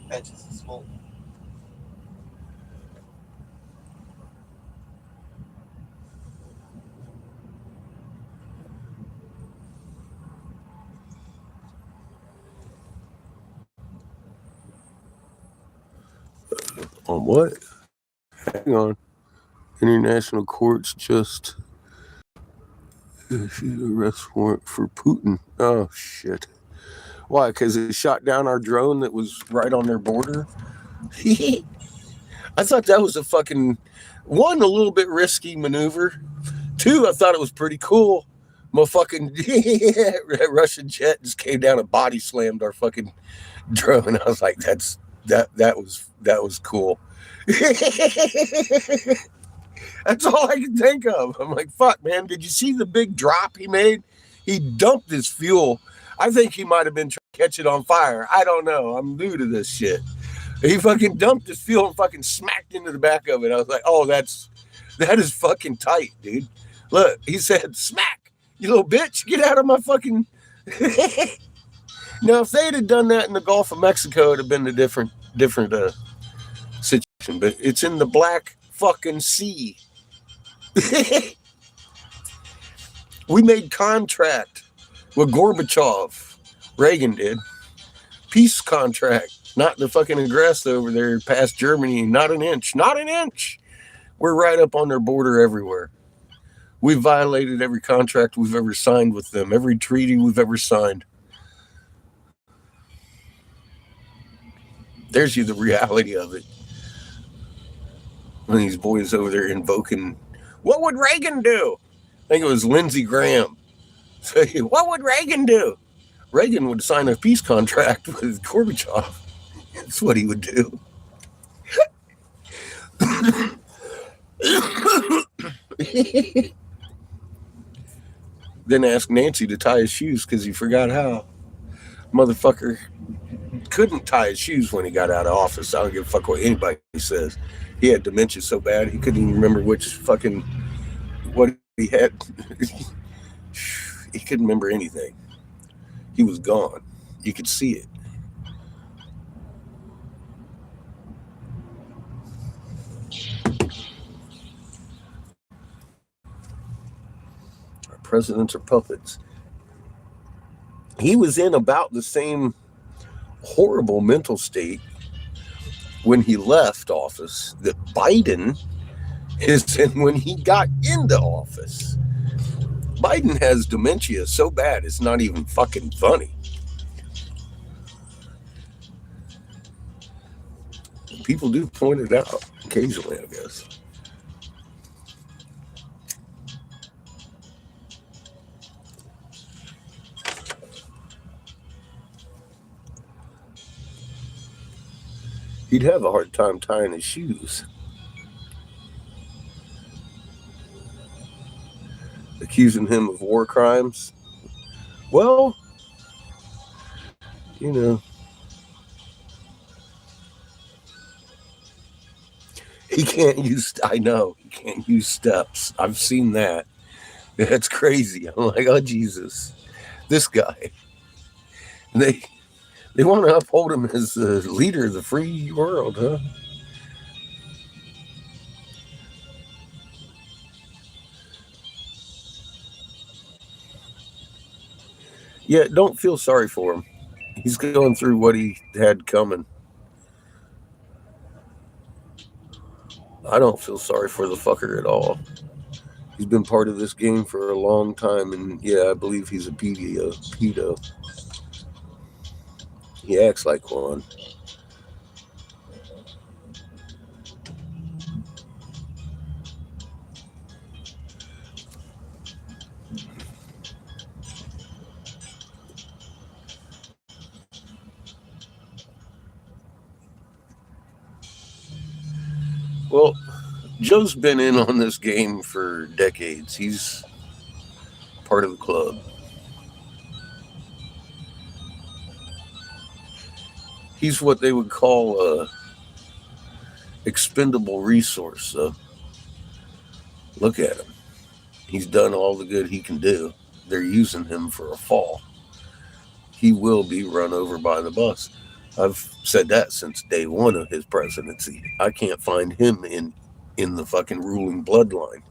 Patches is full. On what? Hang on. International courts just issued an arrest warrant for Putin. Oh, shit. Why? Because it shot down our drone that was right on their border? I thought that was a fucking, one, a little bit risky maneuver. Two, I thought it was pretty cool. My fucking Russian jet just came down and body slammed our fucking drone. I was like, that was cool. That's all I can think of. I'm like, fuck, man. Did you see the big drop he made? He dumped his fuel. I think he might have been trying to catch it on fire. I don't know. I'm new to this shit. He fucking dumped his fuel and fucking smacked into the back of it. I was like, oh, that is fucking tight, dude. Look, he said, smack, you little bitch. Get out of my fucking. Now, if they'd have done that in the Gulf of Mexico, it'd have been a different situation. But it's in the Black fucking Sea. We made contract with Gorbachev. Reagan did. Peace contract. Not the fucking aggressor over there past Germany. Not an inch. Not an inch. We're right up on their border everywhere. We've violated every contract we've ever signed with them. Every treaty we've ever signed. There's you the reality of it. One of these boys over there invoking, what would Reagan do? I think it was Lindsey Graham. So, what would Reagan do? Reagan would sign a peace contract with Gorbachev. That's what he would do. Then ask Nancy to tie his shoes because he forgot how. Motherfucker couldn't tie his shoes when he got out of office. I don't give a fuck what anybody says. He had dementia so bad he couldn't even remember what he had. He couldn't remember anything. He was gone. You could see it. Our presidents are puppets. He was in about the same horrible mental state when he left office that Biden is in when he got into office. Biden has dementia so bad it's not even fucking funny. People do point it out occasionally, I guess. He'd have a hard time tying his shoes. Accusing him of war crimes. Well, you know, he can't use, I know, he can't use steps. I've seen that. That's crazy. I'm like, oh, Jesus. This guy. They want to uphold him as the leader of the free world, huh? Yeah, don't feel sorry for him. He's going through what he had coming. I don't feel sorry for the fucker at all. He's been part of this game for a long time, and yeah, I believe he's a pedo. He acts like one. Well, Joe's been in on this game for decades. He's part of the club. He's what they would call a expendable resource. So look at him. He's done all the good he can do. They're using him for a fall. He will be run over by the bus. I've said that since day one of his presidency. I can't find him in the fucking ruling bloodline.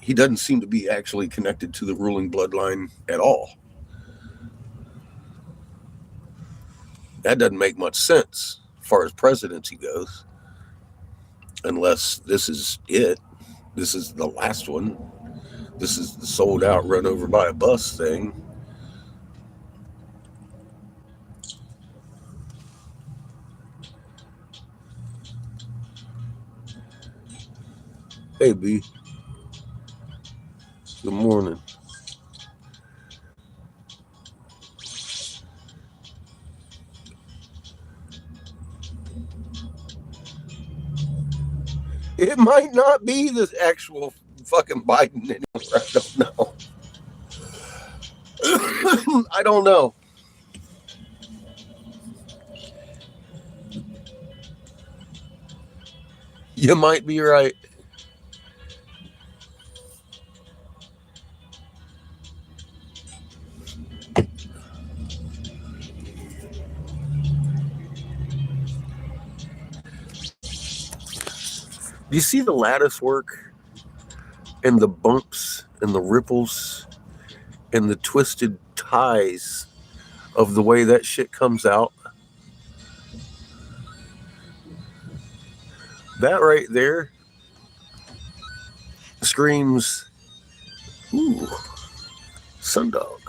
He doesn't seem to be actually connected to the ruling bloodline at all. That doesn't make much sense as far as presidency goes. Unless this is it. This is the last one. This is the sold out, run over by a bus thing. Hey, B. Good morning. It might not be the actual fucking Biden anymore. I don't know. I don't know. You might be right. Do you see the lattice work and the bumps and the ripples and the twisted ties of the way that shit comes out? That right there screams, ooh, sundog.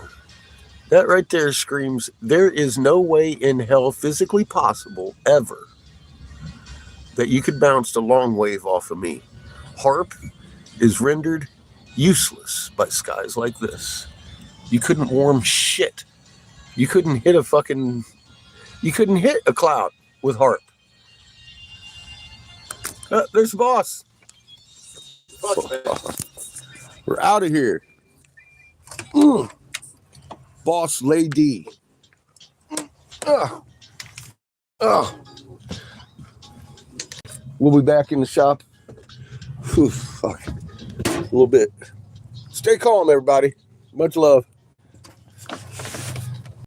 That right there screams, there is no way in hell physically possible ever that you could bounce the long wave off of me. Harp is rendered useless by skies like this. You couldn't warm shit. You couldn't hit a cloud with harp. There's the boss. We're out of here. Boss lady. We'll be back in the shop. Whew, fuck. A little bit. Stay calm, everybody. Much love.